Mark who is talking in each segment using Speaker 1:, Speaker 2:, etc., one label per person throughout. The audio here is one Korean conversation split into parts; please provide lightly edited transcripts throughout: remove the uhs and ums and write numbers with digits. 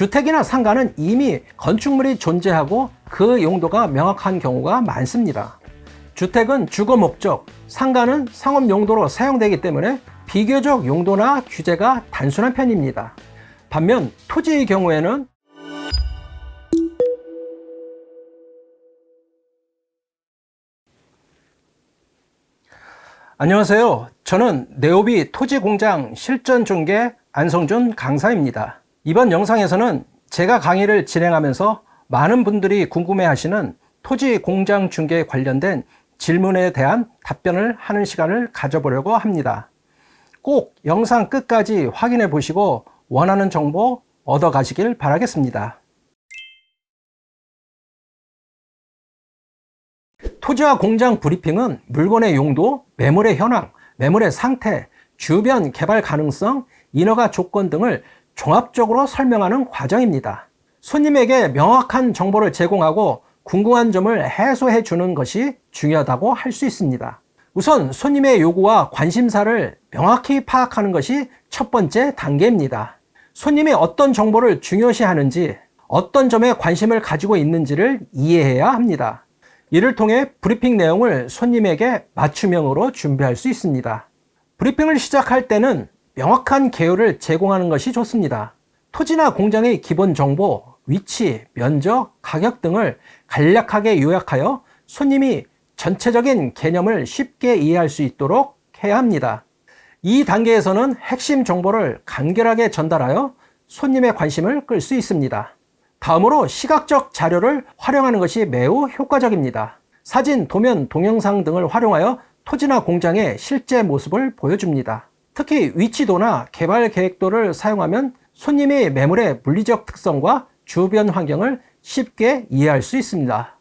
Speaker 1: 주택이나 상가는 이미 건축물이 존재하고 그 용도가 명확한 경우가 많습니다. 주택은 주거 목적, 상가는 상업 용도로 사용되기 때문에 비교적 용도나 규제가 단순한 편입니다. 반면 토지의 경우에는 안녕하세요. 저는 네오비 토지공장 실전중개 안성준 강사입니다. 이번 영상에서는 제가 강의를 진행하면서 많은 분들이 궁금해하시는 토지공장 중개에 관련된 질문에 대한 답변을 하는 시간을 가져보려고 합니다. 꼭 영상 끝까지 확인해 보시고 원하는 정보 얻어 가시길 바라겠습니다. 토지와 공장 브리핑은 물건의 용도, 매물의 현황, 매물의 상태, 주변 개발 가능성, 인허가 조건 등을 종합적으로 설명하는 과정입니다. 손님에게 명확한 정보를 제공하고 궁금한 점을 해소해 주는 것이 중요하다고 할 수 있습니다. 우선 손님의 요구와 관심사를 명확히 파악하는 것이 첫 번째 단계입니다. 손님이 어떤 정보를 중요시 하는지, 어떤 점에 관심을 가지고 있는지를 이해해야 합니다. 이를 통해 브리핑 내용을 손님에게 맞춤형으로 준비할 수 있습니다. 브리핑을 시작할 때는 명확한 개요를 제공하는 것이 좋습니다. 토지나 공장의 기본 정보, 위치, 면적, 가격 등을 간략하게 요약하여 손님이 전체적인 개념을 쉽게 이해할 수 있도록 해야 합니다. 이 단계에서는 핵심 정보를 간결하게 전달하여 손님의 관심을 끌 수 있습니다. 다음으로 시각적 자료를 활용하는 것이 매우 효과적입니다. 사진, 도면, 동영상 등을 활용하여 토지나 공장의 실제 모습을 보여줍니다. 특히 위치도나 개발 계획도를 사용하면 손님이 매물의 물리적 특성과 주변 환경을 쉽게 이해할 수 있습니다.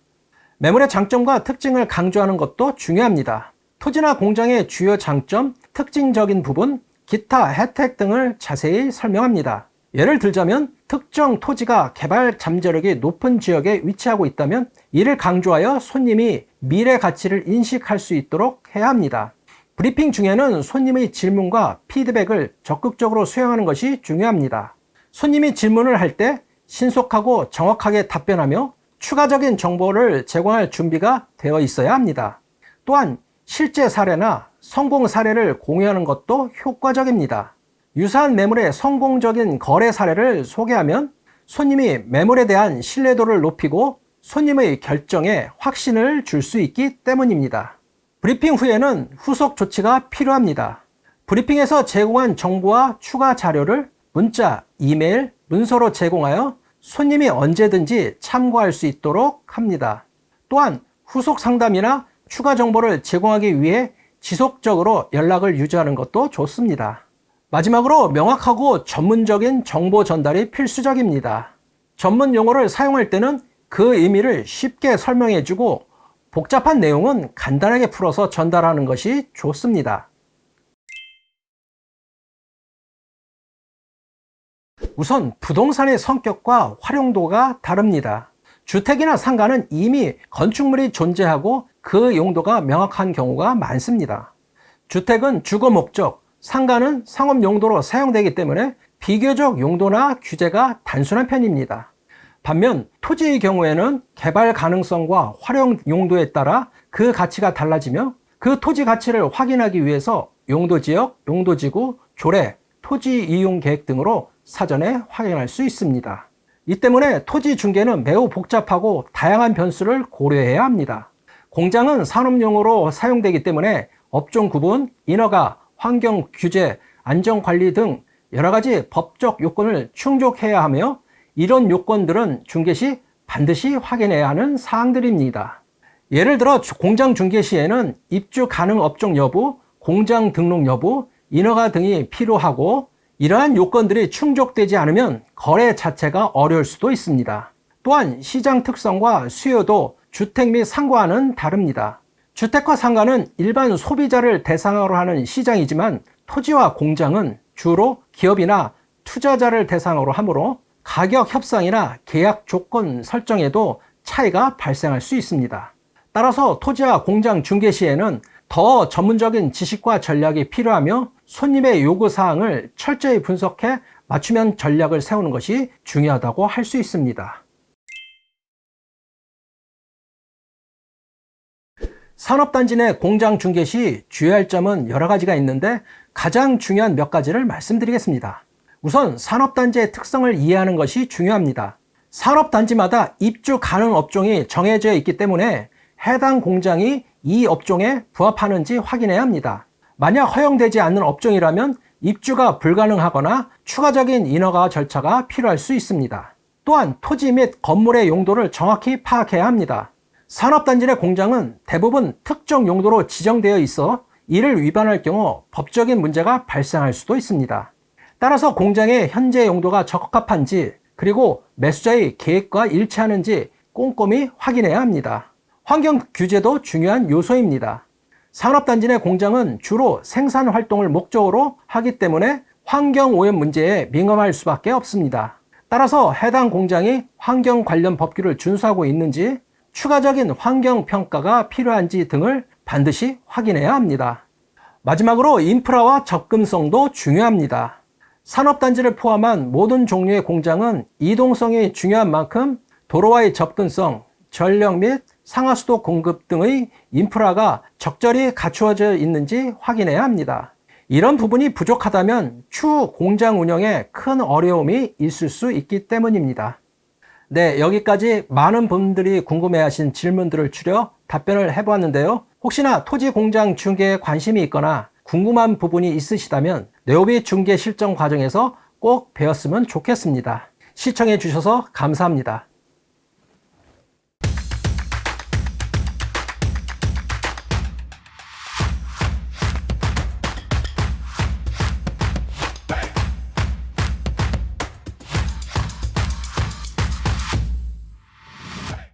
Speaker 1: 매물의 장점과 특징을 강조하는 것도 중요합니다. 토지나 공장의 주요 장점, 특징적인 부분, 기타 혜택 등을 자세히 설명합니다. 예를 들자면 특정 토지가 개발 잠재력이 높은 지역에 위치하고 있다면 이를 강조하여 손님이 미래 가치를 인식할 수 있도록 해야 합니다. 브리핑 중에는 손님의 질문과 피드백을 적극적으로 수용하는 것이 중요합니다. 손님이 질문을 할 때 신속하고 정확하게 답변하며 추가적인 정보를 제공할 준비가 되어 있어야 합니다. 또한 실제 사례나 성공 사례를 공유하는 것도 효과적입니다. 유사한 매물의 성공적인 거래 사례를 소개하면 손님이 매물에 대한 신뢰도를 높이고 손님의 결정에 확신을 줄 수 있기 때문입니다. 브리핑 후에는 후속 조치가 필요합니다. 브리핑에서 제공한 정보와 추가 자료를 문자, 이메일, 문서로 제공하여 손님이 언제든지 참고할 수 있도록 합니다. 또한 후속 상담이나 추가 정보를 제공하기 위해 지속적으로 연락을 유지하는 것도 좋습니다. 마지막으로 명확하고 전문적인 정보 전달이 필수적입니다. 전문 용어를 사용할 때는 그 의미를 쉽게 설명해주고 복잡한 내용은 간단하게 풀어서 전달하는 것이 좋습니다. 우선 부동산의 성격과 활용도가 다릅니다. 주택이나 상가는 이미 건축물이 존재하고 그 용도가 명확한 경우가 많습니다. 주택은 주거 목적, 상가는 상업 용도로 사용되기 때문에 비교적 용도나 규제가 단순한 편입니다. 반면 토지의 경우에는 개발 가능성과 활용 용도에 따라 그 가치가 달라지며 그 토지 가치를 확인하기 위해서 용도지역, 용도지구, 조례, 토지 이용 계획 등으로 사전에 확인할 수 있습니다. 이 때문에 토지 중개는 매우 복잡하고 다양한 변수를 고려해야 합니다. 공장은 산업용으로 사용되기 때문에 업종 구분, 인허가, 환경 규제, 안전관리 등 여러 가지 법적 요건을 충족해야 하며 이런 요건들은 중개 시 반드시 확인해야 하는 사항들입니다. 예를 들어 공장 중개 시에는 입주 가능 업종 여부, 공장 등록 여부, 인허가 등이 필요하고 이러한 요건들이 충족되지 않으면 거래 자체가 어려울 수도 있습니다. 또한 시장 특성과 수요도 주택 및 상가와는 다릅니다. 주택과 상가는 일반 소비자를 대상으로 하는 시장이지만 토지와 공장은 주로 기업이나 투자자를 대상으로 하므로 가격 협상이나 계약 조건 설정에도 차이가 발생할 수 있습니다. 따라서 토지와 공장 중개 시에는 더 전문적인 지식과 전략이 필요하며 손님의 요구사항을 철저히 분석해 맞춤형 전략을 세우는 것이 중요하다고 할 수 있습니다. 산업단지 내 공장 중개 시 주의할 점은 여러 가지가 있는데 가장 중요한 몇 가지를 말씀드리겠습니다. 우선 산업단지의 특성을 이해하는 것이 중요합니다. 산업단지마다 입주 가능 업종이 정해져 있기 때문에 해당 공장이 이 업종에 부합하는지 확인해야 합니다. 만약 허용되지 않는 업종이라면 입주가 불가능하거나 추가적인 인허가 절차가 필요할 수 있습니다. 또한 토지 및 건물의 용도를 정확히 파악해야 합니다. 산업단지 내 공장은 대부분 특정 용도로 지정되어 있어 이를 위반할 경우 법적인 문제가 발생할 수도 있습니다. 따라서 공장의 현재 용도가 적합한지 그리고 매수자의 계획과 일치하는지 꼼꼼히 확인해야 합니다. 환경 규제도 중요한 요소입니다. 산업단지 내 공장은 주로 생산 활동을 목적으로 하기 때문에 환경 오염 문제에 민감할 수밖에 없습니다. 따라서 해당 공장이 환경 관련 법규를 준수하고 있는지 추가적인 환경 평가가 필요한지 등을 반드시 확인해야 합니다. 마지막으로 인프라와 접근성도 중요합니다. 산업단지를 포함한 모든 종류의 공장은 이동성이 중요한 만큼 도로와의 접근성, 전력 및 상하수도 공급 등의 인프라가 적절히 갖추어져 있는지 확인해야 합니다. 이런 부분이 부족하다면 추후 공장 운영에 큰 어려움이 있을 수 있기 때문입니다. 네, 여기까지 많은 분들이 궁금해하신 질문들을 추려 답변을 해보았는데요. 혹시나 토지 공장 중개에 관심이 있거나 궁금한 부분이 있으시다면 네오비 중개 실정 과정에서 꼭 배웠으면 좋겠습니다. 시청해 주셔서 감사합니다.